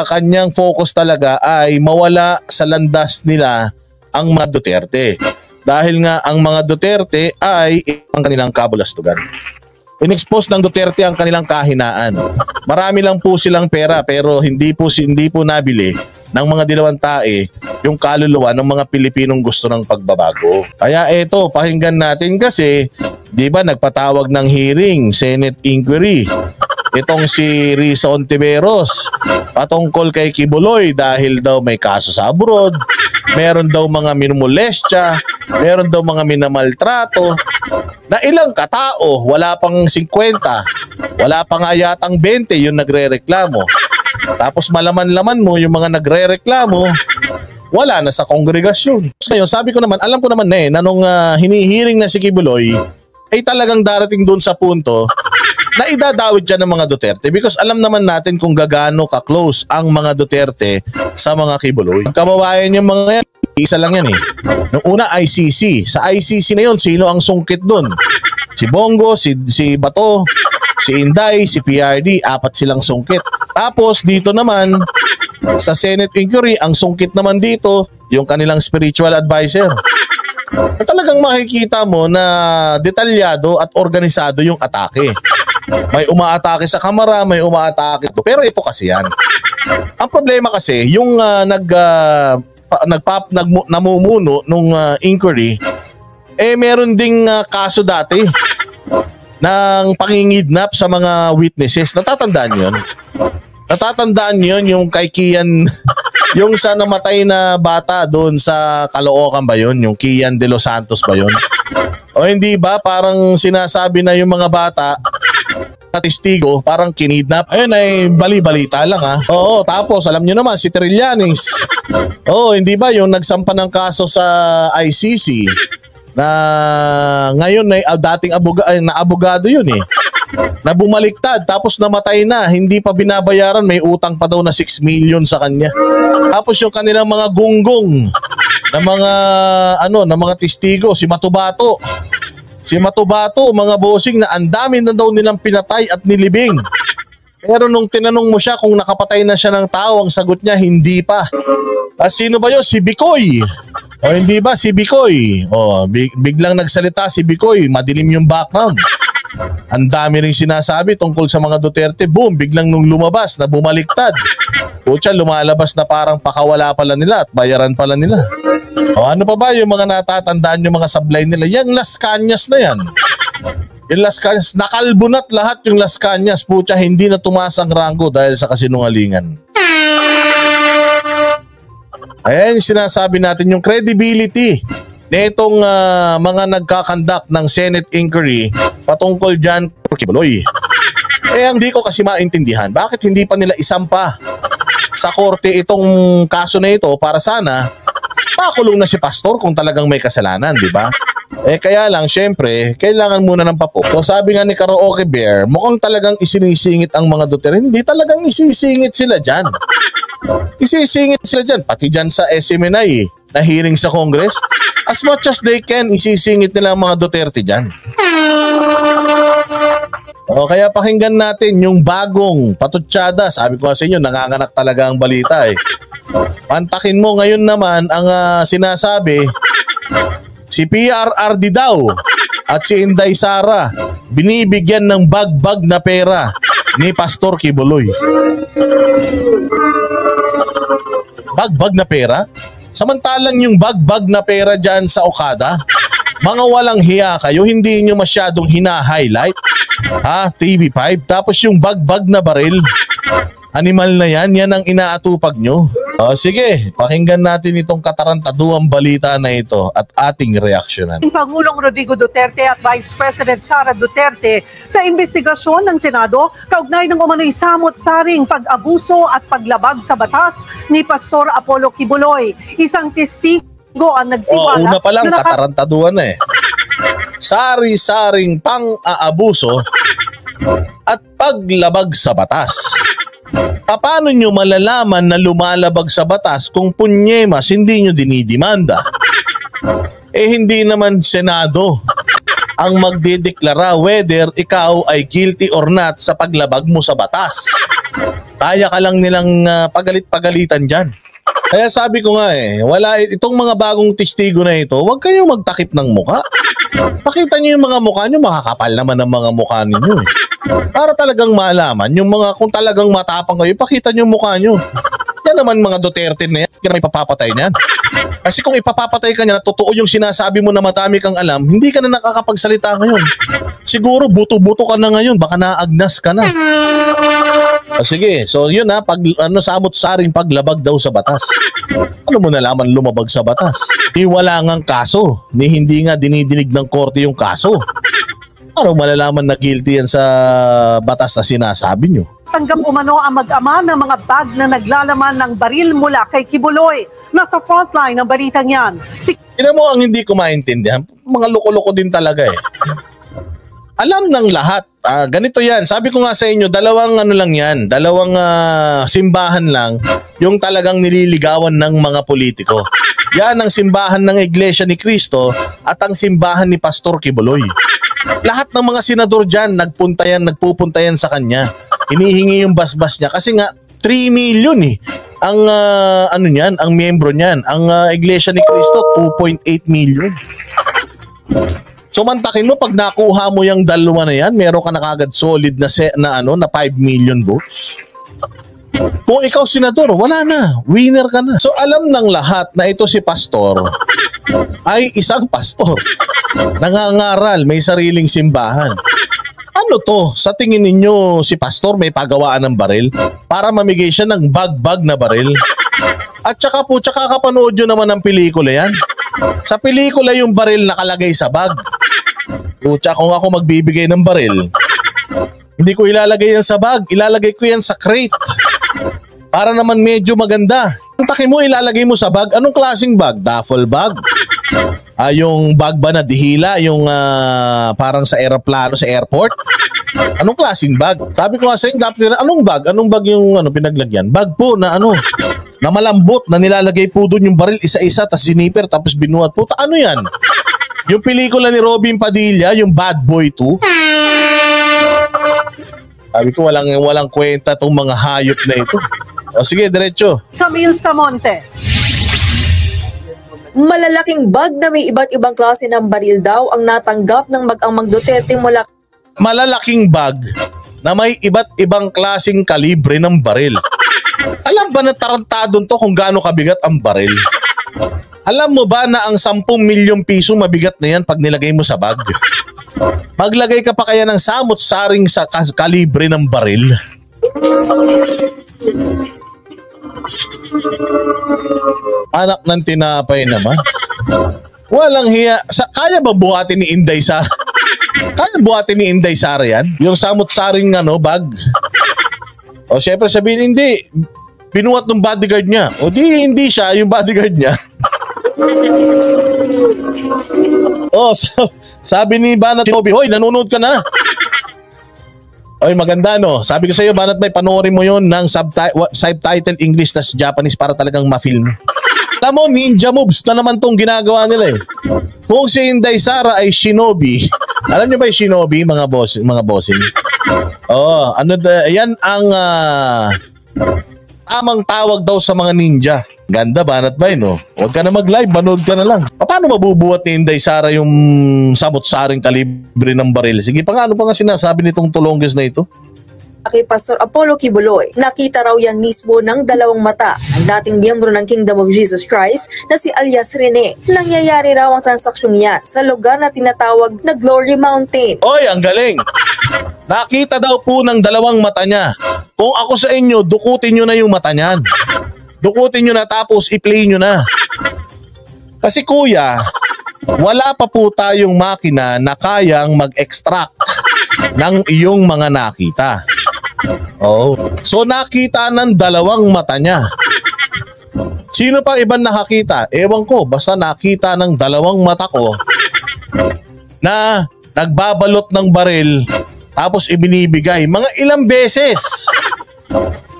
kanyang focus talaga ay mawala sa landas nila ang mga Duterte. Dahil nga ang mga Duterte ay ang kanilang kabulastugan. In-expose ng Duterte ang kanilang kahinaan. Marami lang po silang pera pero hindi po nabili ng mga dilawang tae yung kaluluwa ng mga Pilipinong gusto ng pagbabago. Kaya eto, pakinggan natin kasi, di ba nagpatawag ng hearing, Senate inquiry, itong si Risa Ontiveros patungkol kay Kibuloy dahil daw may kaso sa abroad, meron daw mga minumolestya, meron daw mga minamaltrato, na ilang katao, wala pang 50, wala pa nga yatang 20 yung nagre-reklamo. Tapos malaman-laman mo yung mga nagre-reklamo, wala na sa kongregasyon. Ngayon, sabi ko naman, alam ko naman na nung hinihiring na si Kibuloy, ay talagang darating doon sa punto na idadawit dyan ng mga Duterte because alam naman natin kung gagano ka-close ang mga Duterte sa mga Kibuloy. Kababayan yung mga yan, isa lang yan eh. Nung una, ICC. Sa ICC na yun, sino ang sungkit doon? Si Bongo, si Bato, si Inday, si PRD, 4 silang sungkit. Tapos dito naman, sa Senate inquiry, ang sungkit naman dito, yung kanilang spiritual advisor. Talagang makikita mo na detalyado at organisado yung atake. May umaatake sa kamera, may umaatake. Pero ito kasi yan. Ang problema kasi, yung namumuno nung inquiry, meron ding kaso dati ng pangingidnap sa mga witnesses. Natatandaan yun? Natatandaan yun yung kay Kian, yung sa namatay na bata doon sa Caloocan ba yun? Yung Kian de los Santos ba yun? O hindi ba? Parang sinasabi na yung mga bata testigo, parang kinidnap. Ayun ay bali-balita lang ha. Oo, tapos alam nyo naman si Trillanes. Oo, hindi ba yung nagsampa ng kaso sa ICC na ngayon ay dating abogado yun eh. Na bumaliktad tapos namatay na, hindi pa binabayaran, may utang pa daw na 6 million sa kanya. Tapos yung kanilang mga gunggong na mga testigo, si Matubato. Si Matubato, mga bossing na ang dami na daw nilang pinatay at nilibing. Pero nung tinanong mo siya kung nakapatay na siya ng tao, ang sagot niya, hindi pa. Sino ba yun? Si Bicoy. O hindi ba? Si Bicoy. O, biglang nagsalita si Bicoy, madilim yung background. Ang dami rin sinasabi tungkol sa mga Duterte. Boom, biglang nung lumabas na bumaliktad. Pucha, lumalabas na parang pakawala pala nila at bayaran pala nila. O ano pa ba yung mga natatandaan yung mga sablay nila? Yung Las Cañas na yan. Yung Las Cañas, nakalbunat lahat yung Las Cañas. Pucha, hindi na tumaas ang ranggo dahil sa kasinungalingan. Ayan yung sinasabi natin, yung credibility na itong mga nagkakandak ng Senate inquiry patungkol dyan kay Kibuloy. Hindi ko kasi maintindihan bakit hindi pa nila isampa sa korte itong kaso na ito para sana pakulong na si Pastor kung talagang may kasalanan, di ba? Kaya lang, syempre, kailangan muna ng papok. So sabi nga ni Karaoke Bear, mukhang talagang isinisingit ang mga Duterte. Hindi talagang isisingit sila dyan. Isisingit sila dyan, pati dyan sa SMNI na hearing sa Congress. As much as they can, isisingit nila ang mga Duterte dyan. O kaya pakinggan natin yung bagong patutsada. Sabi ko sa inyo, nanganganak talaga ang balita eh. Pantakin mo ngayon naman ang sinasabi, si PRRD daw at si Inday Sara binibigyan ng bag-bag na pera ni Pastor Kibuloy. Bag-bag na pera? Samantalang yung bag-bag na pera dyan sa Okada, mga walang hiya kayo, hindi nyo masyadong hina-highlight. TV5, tapos yung bag-bag na baril, animal na yan ang inaatupag nyo. Sige, pakinggan natin itong katarantaduang balita na ito at ating reaksyonan. Pangulong Rodrigo Duterte at Vice President Sara Duterte sa investigasyon ng Senado kaugnay ng umano'y samot-saring pag-abuso at paglabag sa batas ni Pastor Apollo Kibuloy. Isang testigo ang nagsiwala. Una pa lang, katarantaduan na eh. Sari-saring pang-aabuso at paglabag sa batas. Paano nyo malalaman na lumalabag sa batas kung punyemas hindi nyo dinidimanda? Hindi naman Senado ang magdideklara whether ikaw ay guilty or not sa paglabag mo sa batas. Kaya ka lang nilang pagalit-pagalitan dyan. Kaya sabi ko nga wala itong mga bagong testigo na ito, huwag kayong magtakip ng muka. Pakita niyo yung mga mukha niyo, makakapal naman ang mga mukha ninyo Para talagang malaman, yung mga kung talagang matapang kayo, pakita niyo yung mukha niyo. Yan naman mga Duterte na yan, hindi na may papapatay niyan. Kasi kung ipapapatay ka niya na totoo yung sinasabi mo na madami kang alam, hindi ka na nakakapagsalita ngayon. Siguro buto-buto ka na ngayon, baka naagnas ka na. Sige, so yun pag samot-saring paglabag daw sa batas. Ano mo nalaman lumabag sa batas? Ni wala ngang kaso, ni hindi nga dinidinig ng korte yung kaso. Ano malalaman na guilty yan sa batas na sinasabi nyo? Tanggap umano ang mag-ama ng mga bag na naglalaman ng baril mula kay Kibuloy. Nasa frontline ng balitang yan. Ina mo ang hindi ko maintindihan. Mga loko-loko din talaga Alam ng lahat. Ganito yan. Sabi ko nga sa inyo, dalawang simbahan lang yung talagang nililigawan ng mga politiko. Yan ang simbahan ng Iglesia ni Cristo at ang simbahan ni Pastor Kibuloy. Lahat ng mga senador dyan, nagpupunta yan sa kanya. Hinihingi yung basbas niya kasi nga 3 million ang ang miyembro niyan. Ang Iglesia ni Cristo 2.8 million. So mantakin mo pag nakuha mo yung dalawa na yan, meron ka na kagad solid na 5 million votes. Kung ikaw senador, wala na, winner ka na. So alam ng lahat na ito si pastor ay isang pastor. Nangangaral, may sariling simbahan. Ano to? Sa tingin ninyo si pastor may pagawaan ng baril para mamigay siya ng bag-bag na baril? At tsaka kakapanood nyo naman ng pelikula yan. Sa pelikula yung baril nakalagay sa bag. Pucha, kung ako magbibigay ng baril, hindi ko ilalagay yan sa bag, ilalagay ko yan sa crate. Para naman medyo maganda. Ang taki mo, ilalagay mo sa bag. Anong klaseng bag? Duffel bag? Yung bag ba na dihila? Yung parang sa aeroplano, sa airport? Anong klaseng bag? Sabi ko nga sa inyo, anong bag? Anong bag yung pinaglagyan? Bag po na na malambot, na nilalagay po doon yung baril isa-isa, tapos siniper, tapos binuhat po. Ano yan? Yung pelikula ni Robin Padilla, yung Bad Boy 2. Sabi ko, walang kwenta tong mga hayop na ito. O sige, diretso. Camille Samonte. Malalaking bag na may iba't ibang klase ng baril daw ang natanggap ng mag-amang Duterte mula. Malalaking bag na may iba't ibang klaseng kalibre ng baril. Alam ba na tarantadon to kung gaano kabigat ang baril? Alam mo ba na ang 10 milyong piso mabigat na yan pag nilagay mo sa bag? Maglagay ka pa kaya ng samot-saring sa kalibre ng baril? Anak ng tinapay naman. Walang hiya. Kaya ba buhatin ni Inday Sara? Kaya buhatin ni Inday Sara yan? Yung samot-saring bag? O syempre sabihin, hindi. Binuhat ng bodyguard niya. O hindi siya, yung bodyguard niya. Sabi ni Banat Kobe, hoy, nanonood ka na. Oy, maganda Sabi ko sa iyo, Banat, may panoorin mo yon ng subtitle English tas Japanese para talagang ma-film. Alam mo, ninja moves na naman tong ginagawa nila Kung si Inday Sara ay shinobi, alam niyo ba yung shinobi, mga bossing? Yan ang tamang tawag daw sa mga ninja. Ganda, Banat Bay, Huwag ka na mag-live, manood ka na lang. Paano mabubuhat ni Inday Sara yung samot-saring kalibre ng baril? Sige pa nga, ano pa nga sinasabi nitong tulongges na ito? Kay Pastor Apollo Kibuloy, nakita raw yan mismo ng dalawang mata ang dating miyembro ng Kingdom of Jesus Christ na si alias Rene. Nangyayari raw ang transaksyong yan sa lugar na tinatawag na Glory Mountain. Oy, ang galing! Nakita daw po ng dalawang mata niya. Kung ako sa inyo, dukutin nyo na yung mata niyan. Dukutin nyo na tapos i-play nyo na. Kasi kuya, wala pa po tayong makina na kayang mag-extract ng iyong mga nakita. So nakita ng dalawang mata niya. Sino pang ibang nakakita? Ewan ko, basta nakita ng dalawang mata ko na nagbabalot ng baril tapos ibinibigay. Mga ilang beses.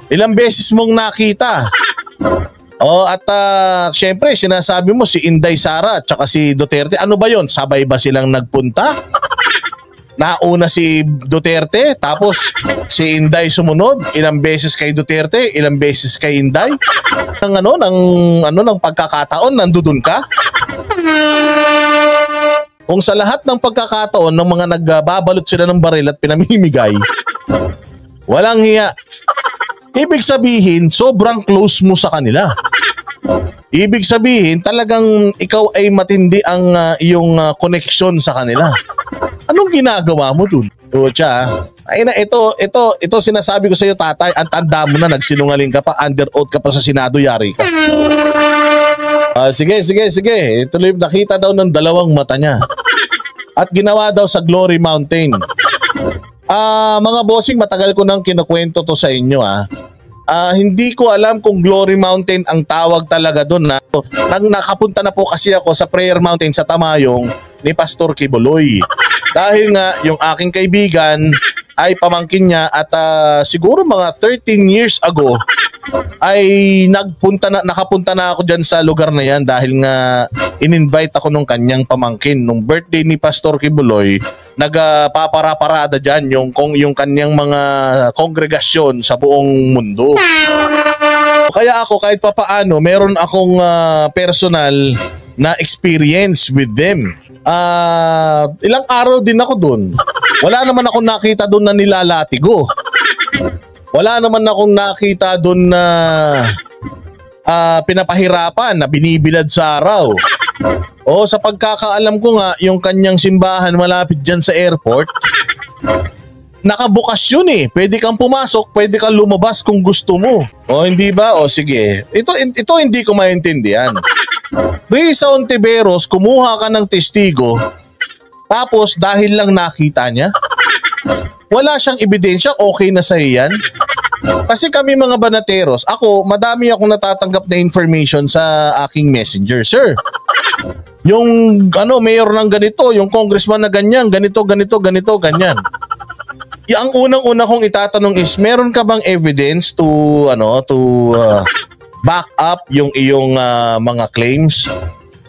Ilang beses mong nakita. At syempre sinasabi mo si Inday Sara at saka si Duterte, ano ba yon? Sabay ba silang nagpunta? nauna si Duterte, tapos si Inday sumunod, ilang beses kay Duterte, ilang beses kay Inday. Ng pagkakataon nandoon ka? Kung sa lahat ng pagkakataon ng mga nagbabalot sila ng baril at pinamimigay, walang hiya. Ibig sabihin, sobrang close mo sa kanila. Ibig sabihin, talagang ikaw ay matindi ang iyong connection sa kanila. Anong ginagawa mo dun? Pucha, ay na ito sinasabi ko sa iyo, tatay, ang tanda mo na, nagsinungaling ka pa, under oath ka pa sa Senado, yari ka. Sige. Ituloy, nakita daw ng dalawang mata niya. At ginawa daw sa Glory Mountain. Mga bossing, matagal ko nang kinukwento to sa inyo. Hindi ko alam kung Glory Mountain ang tawag talaga doon. Nang nakapunta na po kasi ako sa Prayer Mountain sa Tamayong ni Pastor Kibuloy. Dahil nga yung aking kaibigan ay pamangkin niya at siguro mga 13 years ago ay nakapunta na ako dyan sa lugar na yan dahil nga in-invite ako nung kanyang pamangkin. Nung birthday ni Pastor Kibuloy, nagpapara-parada dyan yung kanyang mga kongregasyon sa buong mundo. Kaya ako kahit papaano, meron akong personal na experience with them. Ilang araw din ako doon. Wala naman akong nakita doon na nilalatigo. Wala naman akong nakita doon na pinapahirapan, na binibilad sa araw. Sa pagkakaalam ko nga, yung kanyang simbahan malapit dyan sa airport, nakabukas yun eh. Pwede kang pumasok, pwede kang lumabas kung gusto mo. Hindi ba? Sige. Ito hindi ko maintindihan. Risa Ontiveros, kumuha ka ng testigo, tapos dahil lang nakita niya, wala siyang ebidensya, okay na sa iyan. Kasi kami mga banateros, madami akong natatanggap na information sa aking messenger, sir. Yung mayor ng ganito, yung congressman na ganyan, ganito, ganyan. Ang unang-una kong itatanong is, meron ka bang evidence to back up yung iyong mga claims?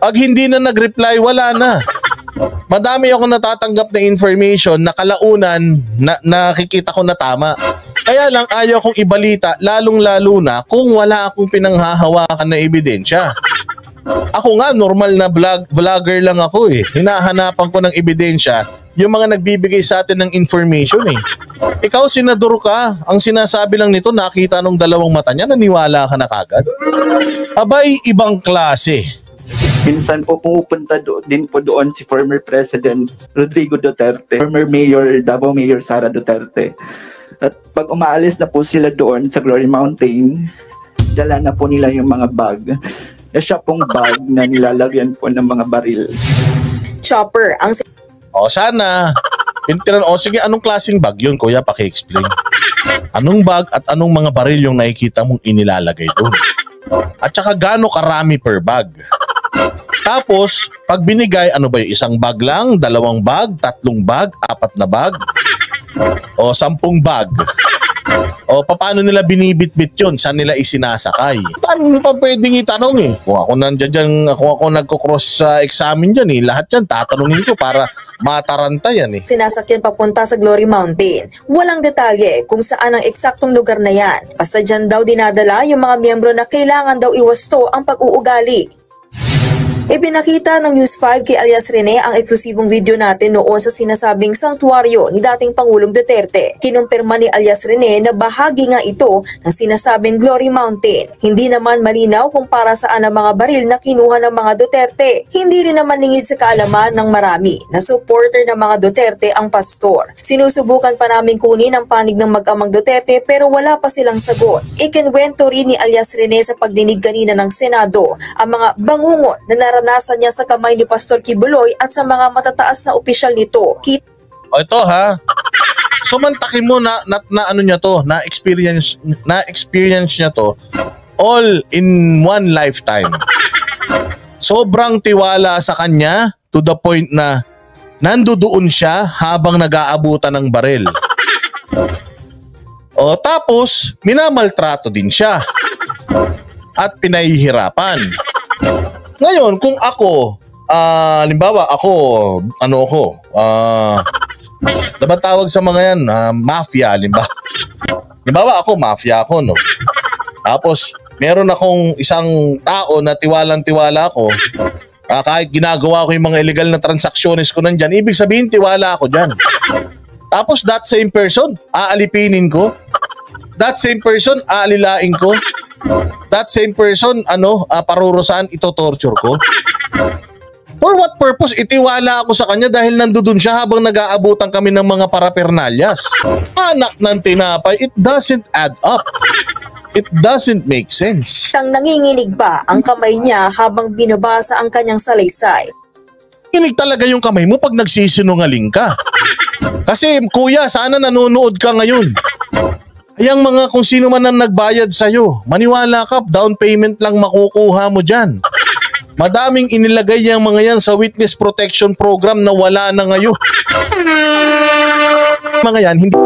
Pag hindi na nag-reply, wala na. Madami akong natatanggap na information na kalaunan nakikita ko na tama. Kaya lang ayaw kong ibalita, lalong-lalo na kung wala akong pinanghahawakan na ebidensya. Ako nga, normal na vlogger lang ako eh. Hinahanapan ko ng ebidensya yung mga nagbibigay sa atin ng information eh. Ikaw, senador ka, ang sinasabi lang nito, nakita nung dalawang mata niya, naniwala ka na kagad. Abay, ibang klase. Minsan po pumupunta din po doon si former President Rodrigo Duterte, former Mayor, Davao Mayor Sara Duterte. At pag umaalis na po sila doon sa Glory Mountain, dala na po nila yung mga bag. Siya pong bag na nilalagyan po ng mga baril. Chopper ang sana. Sige, anong klaseng bag yun, kuya? Paki-explain. Anong bag at anong mga baril yung nakikita mong inilalagay doon? At saka gaano karami per bag? Tapos, pag binigay, ano ba yung isang bag lang, dalawang bag, tatlong bag, apat na bag, o 10 bag? Paano nila binibitbit yun? Saan nila isinasakay? Paano mo pa pwedeng itanong eh? Kung ako nandiyan, ako nagko-cross examine dyan eh. Lahat yan tatanungin ko para mataranta yan eh. Sinasakyan papunta sa Glory Mountain. Walang detalye kung saan ang eksaktong lugar na yan. Basta dyan daw dinadala yung mga miyembro na kailangan daw iwasto ang pag-uugali. Ipinakita ng News 5 kay alias Rene ang eksklusibong video natin noon sa sinasabing sanktuaryo ni dating Pangulong Duterte. Kinumpirma ni alias Rene na bahagi nga ito ng sinasabing Glory Mountain. Hindi naman malinaw kung para saan ang mga baril na kinuha ng mga Duterte. Hindi rin naman lingid sa kaalaman ng marami na supporter ng mga Duterte ang pastor. Sinusubukan pa namin kunin ang panig ng mag-amang Duterte pero wala pa silang sagot. Ikinwento rin ni alias Rene sa pagdinig kanina ng Senado ang mga bangungot na naranasan niya sa kamay ni Pastor Kibuloy at sa mga matataas na opisyal nito. Ito ha. So mantakin mo na ano niya to, na experience niya to all in one lifetime. Sobrang tiwala sa kanya to the point na nandoon siya habang nag-aabutan ng baril. Tapos minamaltrato din siya at pinahihirapan. Ngayon, kung ako, halimbawa ako, Diba tawag sa mga yan? Mafia, Halimbawa ako, mafia ako, no? Tapos, meron akong isang tao na tiwalang-tiwala ako. Kahit ginagawa ko yung mga illegal na transactions ko nandyan, ibig sabihin, tiwala ako dyan. Tapos, that same person, aalipinin ko. That same person, aalilain ko. That same person, parurusan, ito-torture ko. For what purpose? Itiwala ako sa kanya dahil nandoon siya habang nag-aabutan kami ng mga parapernalyas. Anak ng tinapay, it doesn't add up. It doesn't make sense. Tang nanginginig pa ang kamay niya habang binabasa ang kanyang salaysay. Kinig talaga yung kamay mo pag nagsisinungaling ka. Kasi kuya, sana nanonood ka ngayon. Yang mga kung sino man ang nagbayad sa'yo, maniwala ka, down payment lang makukuha mo dyan. Madaming inilagay yung mga yan sa witness protection program na wala na ngayon. Mga yan, hindi